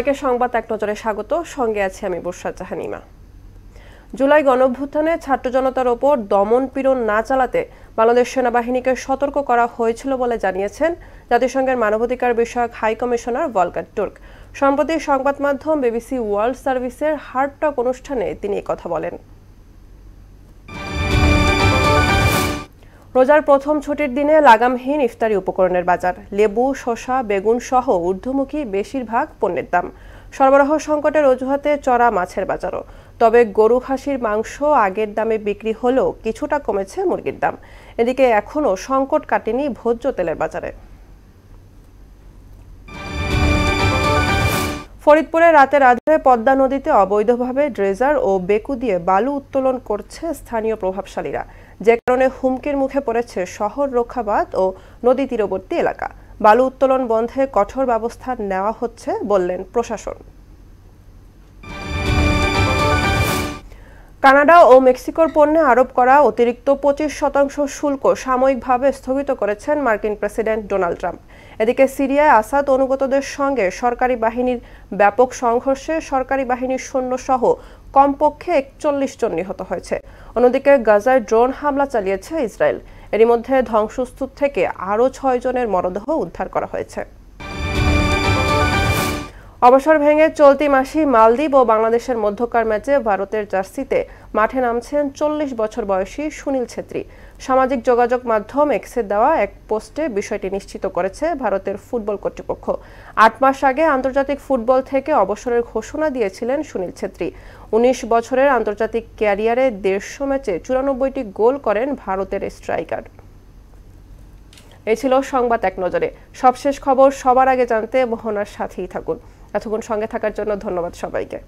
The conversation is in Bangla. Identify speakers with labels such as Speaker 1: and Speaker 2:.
Speaker 1: সবাইকে সংবাদ এক নজরে স্বাগত। সঙ্গে আছি আমি বুশরা জাহানিমা। জুলাই গণঅভ্যুত্থানে ছাত্র জনতার ওপর দমন পীড়ন না চালাতে বাংলাদেশ সেনাবাহিনীকে সতর্ক করা হয়েছিল বলে জানিয়েছেন জাতিসংঘের মানবাধিকার বিষয়ক হাই কমিশনার ভলকার তুর্ক। সম্প্রতি সংবাদ মাধ্যম বিবিসি ওয়ার্ল্ড সার্ভিসের হার্ট টক অনুষ্ঠানে তিনি কথা বলেন। রোজার প্রথম ছুটির দিনে লাগামহীন ইফতারি উপকরণের বাজার। লেবু, শসা, বেগুন সহ ঊর্ধ্বমুখী বেশিরভাগ পণ্যের দাম। সরবরাহ সংকটের অজুহাতে চড়া মাছের বাজারও। তবে গরু খাসির মাংস আগের দামে বিক্রি হলেও কিছুটা কমেছে মুরগির দাম। এদিকে এখনও সংকট কাটেনি ভোজ্য তেলের বাজারে। ফরিদপুরে রাতের আধারে পদ্মা নদীতে অবৈধভাবে ড্রেজার ও বেকু দিয়ে বালু উত্তোলন করছে স্থানীয় প্রভাবশালীরা, যে কারণে হুমকির মুখে পড়েছে শহর রক্ষাবাদ ও নদী তীরবর্তী এলাকা। বালু উত্তোলন বন্ধে কঠোর ব্যবস্থা নেওয়া হচ্ছে বললেন প্রশাসন। কানাডা ও মেক্সিকোর পণ্যে আরোপ করা অতিরিক্ত 25% শুল্ক সাময়িকভাবে স্থগিত করেছেন মার্কিন প্রেসিডেন্ট ডোনাল্ড ট্রাম্প। এদিকে সিরিয়ায় আসাদ অনুগতদের সঙ্গে সরকারি বাহিনীর ব্যাপক সংঘর্ষে সরকারি বাহিনীর সৈন্যসহ কমপক্ষে 41 জন নিহত হয়েছে। অন্যদিকে গাজায় ড্রোন হামলা চালিয়েছে ইসরায়েল। এরই মধ্যে ধ্বংসস্তূপ থেকে আরও 6 জনের মরদেহ উদ্ধার করা হয়েছে। অবসর ভেঙে চলতি মাসে মালদ্বীপ ও বাংলাদেশের মধ্যকার ম্যাচে ভারতের জার্সিতে মাঠে নামছেন 40 বছর বয়সী সুনীল ছেত্রী। সামাজিক যোগাযোগ মাধ্যম এক্সে দেওয়া এক পোস্টে বিষয়টি নিশ্চিত করেছে ভারতের ফুটবল কর্তৃপক্ষ। 8 মাস আগে আন্তর্জাতিক ফুটবল থেকে অবসরের ঘোষণা দিয়েছিলেন সুনীল ছেত্রী। 19 বছরের আন্তর্জাতিক ক্যারিয়ারে 150 ম্যাচে 94টি গোল করেন ভারতের স্ট্রাইকার। এই ছিল সংবাদ এক নজরে। সবশেষ খবর সবার আগে জানতে মোহনার সাথেই থাকুন। এতক্ষণ সঙ্গে থাকার জন্য ধন্যবাদ সবাইকে।